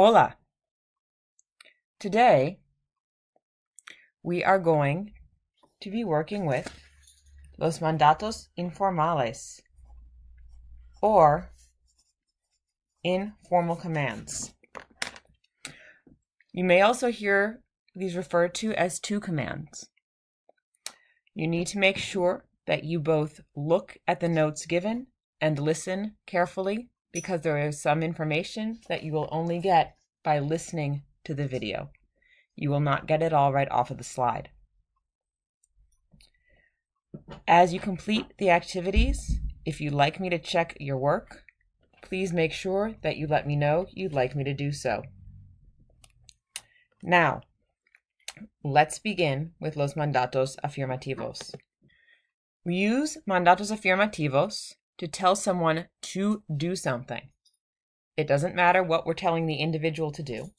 Hola! Today, we are going to be working with los mandatos informales, or informal commands. You may also hear these referred to as two commands. You need to make sure that you both look at the notes given and listen carefully, because there is some information that you will only get by listening to the video. You will not get it all right off of the slide. As you complete the activities, if you'd like me to check your work, please make sure that you let me know you'd like me to do so. Now, let's begin with los mandatos afirmativos. We use mandatos afirmativos to tell someone to do something. It doesn't matter what we're telling the individual to do.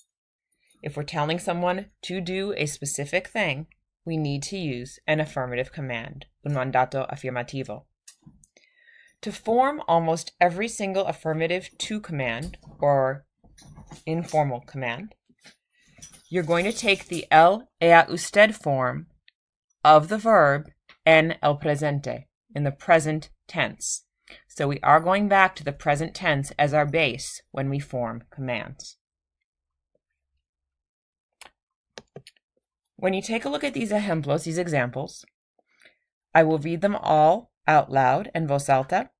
If we're telling someone to do a specific thing, we need to use an affirmative command, un mandato afirmativo. To form almost every single affirmative to command, or informal command, you're going to take the el a usted form of the verb en el presente, in the present tense. So we are going back to the present tense as our base when we form commands. When you take a look at these ejemplos, these examples, I will read them all out loud en voz alta.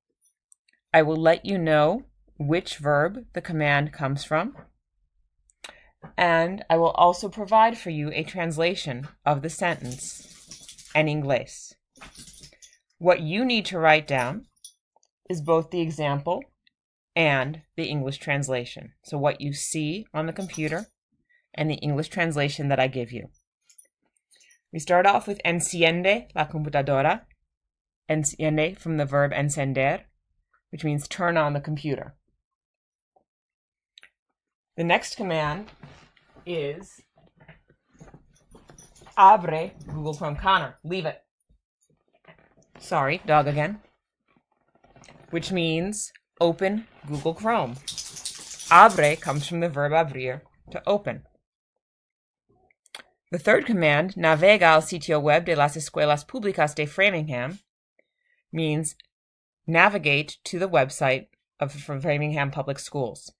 I will let you know which verb the command comes from, and I will also provide for you a translation of the sentence en inglés. What you need to write down is both the example and the English translation. So what you see on the computer and the English translation that I give you. We start off with enciende la computadora. Enciende from the verb encender, which means turn on the computer. The next command is abre Google Chrome. Connor, leave it. Sorry, dog again. Which means open Google Chrome. Abre comes from the verb abrir, to open. The third command, navega al sitio web de las escuelas públicas de Framingham, means navigate to the website of Framingham Public Schools.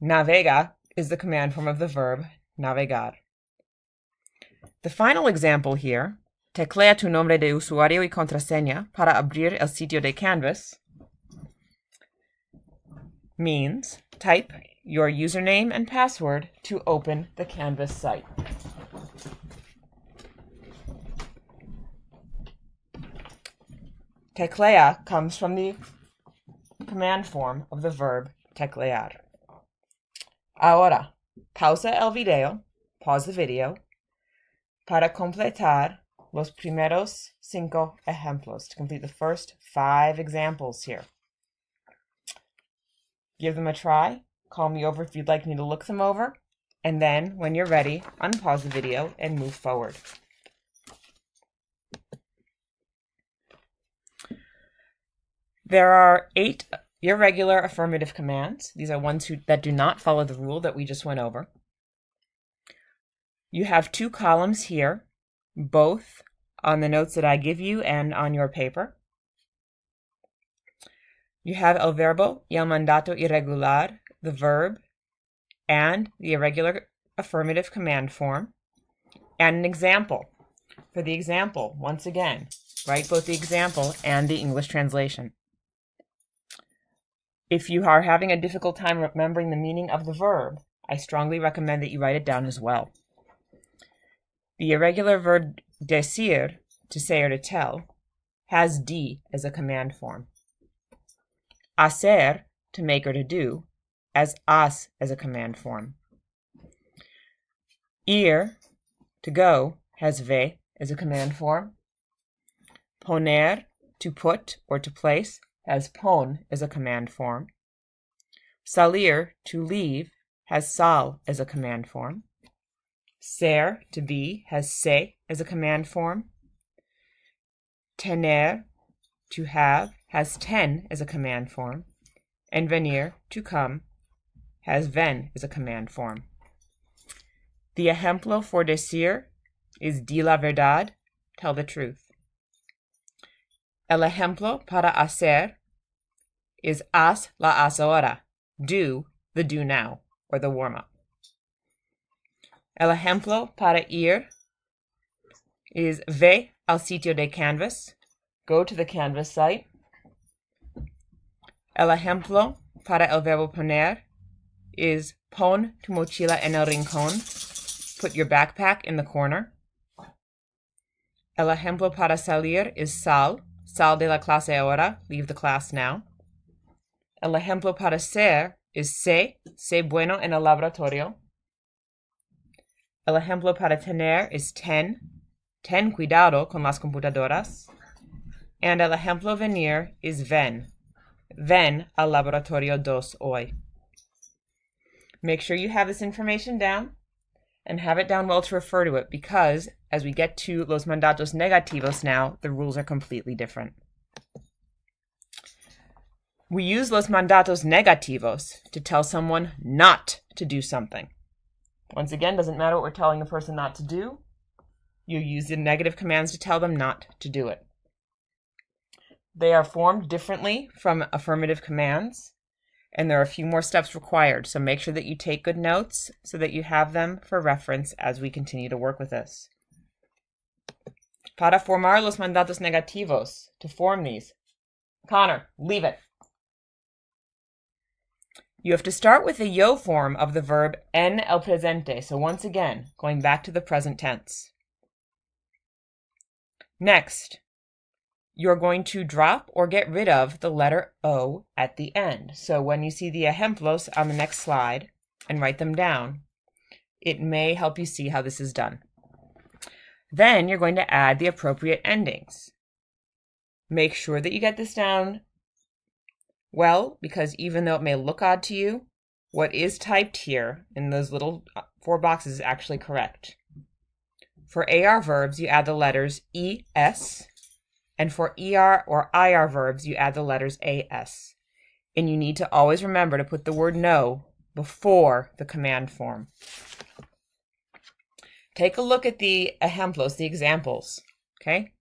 Navega is the command form of the verb navegar. The final example here, teclea tu nombre de usuario y contraseña para abrir el sitio de Canvas, means type your username and password to open the Canvas site. Teclea comes from the command form of the verb teclear. Ahora, pausa el video, pause the video, para completar los primeros 5 ejemplos, to complete the first 5 examples here. Give them a try, call me over if you'd like me to look them over, and then, when you're ready, unpause the video and move forward. There are 8 irregular affirmative commands. These are ones that do not follow the rule that we just went over. You have 2 columns here, both on the notes that I give you and on your paper. You have el verbo y el mandato irregular, the verb, and the irregular affirmative command form, and an example. For the example, once again, write both the example and the English translation. If you are having a difficult time remembering the meaning of the verb, I strongly recommend that you write it down as well. The irregular verb decir, to say or to tell, has di as a command form. Hacer, to make or to do, as has as a command form. Ir, to go, has ve as a command form. Poner, to put or to place, has pon as a command form. Salir, to leave, has sal as a command form. Ser, to be, has se as a command form. Tener, to have, has ten as a command form. And venir, to come, has ven as a command form. The ejemplo for decir is di la verdad, tell the truth. El ejemplo para hacer is haz la haz ahora, do the do now, or the warm-up. El ejemplo para ir is ve al sitio de Canvas, go to the Canvas site. El ejemplo para el verbo poner is pon tu mochila en el rincón, put your backpack in the corner. El ejemplo para salir is sal de la clase ahora, leave the class now. El ejemplo para ser is sé bueno en el laboratorio. El ejemplo para tener is ten cuidado con las computadoras. And el ejemplo venir is ven al laboratorio 2 hoy. Make sure you have this information down and have it down well to refer to it, because as we get to los mandatos negativos now, the rules are completely different. We use los mandatos negativos to tell someone not to do something. Once again, doesn't matter what we're telling a person not to do. You use the negative commands to tell them not to do it. They are formed differently from affirmative commands, and there are a few more steps required, so make sure that you take good notes so that you have them for reference as we continue to work with this. Para formar los mandatos negativos, to form these. Connor, leave it. You have to start with the yo form of the verb en el presente, so once again, going back to the present tense. Next, you're going to drop or get rid of the letter O at the end. So when you see the ejemplos on the next slide and write them down, it may help you see how this is done. Then you're going to add the appropriate endings. Make sure that you get this down well, because even though it may look odd to you, what is typed here in those little 4 boxes is actually correct. For AR verbs, you add the letters ES, and for ER or IR verbs, you add the letters AS. And you need to always remember to put the word no before the command form. Take a look at the ejemplos, the examples, okay?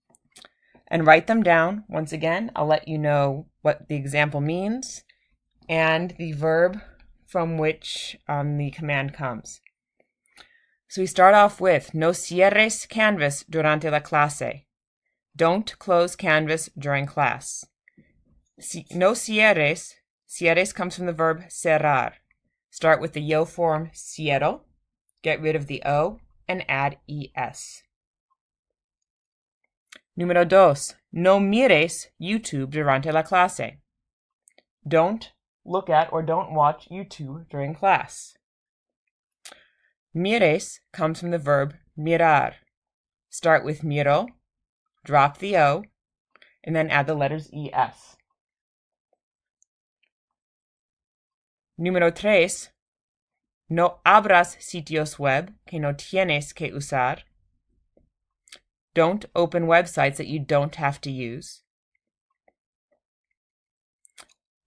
And write them down. Once again, I'll let you know what the example means and the verb from which the command comes. So we start off with no cierres Canvas durante la clase. Don't close Canvas during class. No cierres. Cierres comes from the verb cerrar. Start with the yo form cierro, get rid of the O, and add es. Número 2. No mires YouTube durante la clase. Don't look at or don't watch YouTube during class. Mires comes from the verb mirar. Start with miro, drop the O, and then add the letters es. Número 3. No abras sitios web que no tienes que usar. Don't open websites that you don't have to use.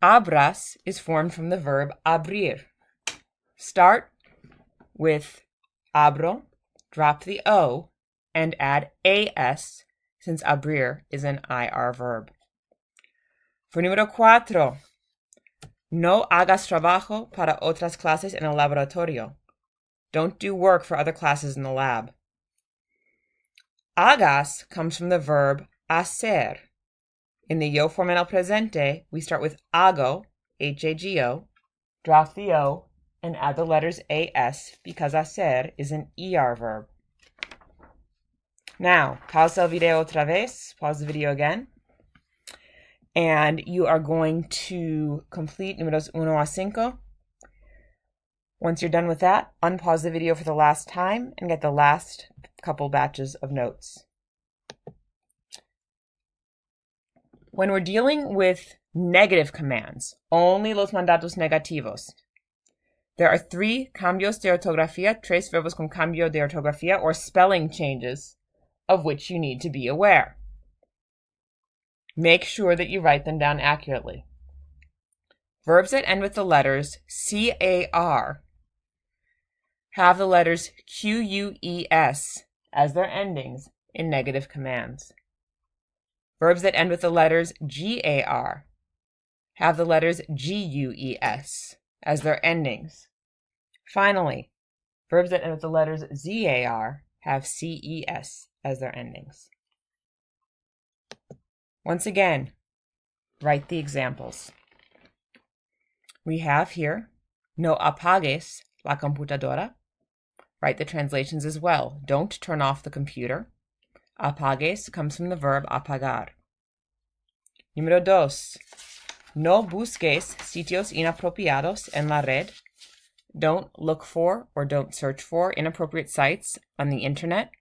Abras is formed from the verb abrir. Start with abro, drop the O, and add as, since abrir is an IR verb. For número 4, no hagas trabajo para otras clases en el laboratorio. Don't do work for other classes in the lab. Hagas comes from the verb hacer. In the yo form en el presente, we start with hago, H-A-G-O, drop the O, and add the letters as because hacer is an ER verb. Now, pausa el video otra vez, pause the video again, and you are going to complete números 1 a 5. Once you're done with that, unpause the video for the last time and get the last couple batches of notes. When we're dealing with negative commands, only los mandatos negativos, there are 3 cambios de ortografía, 3 verbos con cambio de ortografía, or spelling changes, of which you need to be aware. Make sure that you write them down accurately. Verbs that end with the letters CAR have the letters QUES as their endings in negative commands. Verbs that end with the letters GAR have the letters GUES as their endings. Finally, verbs that end with the letters ZAR have CES as their endings. Once again, write the examples. We have here, no apagues la computadora. Write the translations as well. Don't turn off the computer. Apagues comes from the verb apagar. Número 2. No busques sitios inapropiados en la red. Don't look for or don't search for inappropriate sites on the internet.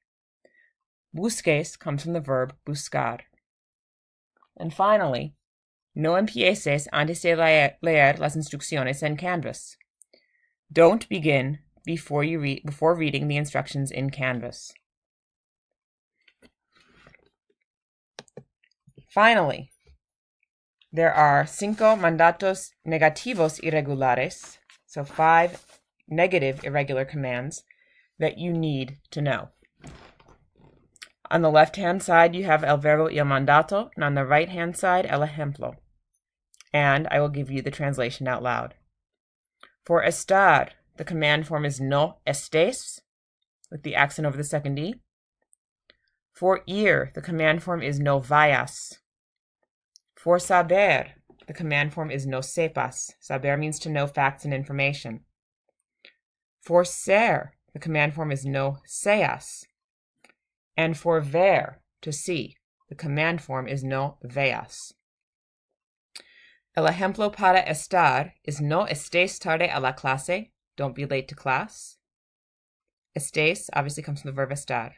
Busques comes from the verb buscar. And finally, no empieces antes de leer las instrucciones en Canvas. Don't begin before reading the instructions in Canvas. Finally, there are 5 mandatos negativos irregulares, so 5 negative irregular commands that you need to know. On the left-hand side, you have el verbo y el mandato, and on the right-hand side, el ejemplo. And I will give you the translation out loud. For estar, the command form is no estés, with the accent over the second E. For ir, the command form is no vayas. For saber, the command form is no sepas. Saber means to know facts and information. For ser, the command form is no seas. And for ver, to see, the command form is no veas. El ejemplo para estar is no estés tarde a la clase. Don't be late to class. Estés obviously comes from the verb estar.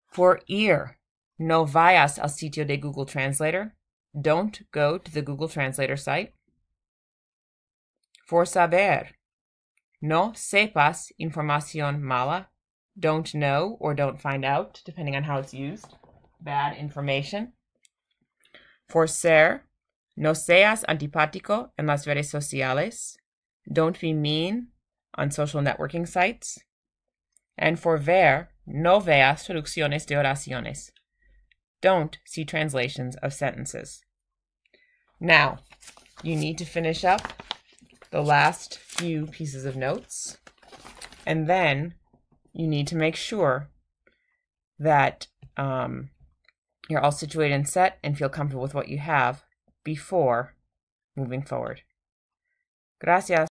For ir, no vayas al sitio de Google Translator. Don't go to the Google Translator site. For saber, no sepas información mala. Don't know or don't find out, depending on how it's used. Bad information. For ser, no seas antipático en las redes sociales. Don't be mean on social networking sites. And for ver, no veas traducciones de oraciones. Don't see translations of sentences. Now, you need to finish up the last few pieces of notes, and then you need to make sure that you're all situated and set and feel comfortable with what you have before moving forward. Gracias.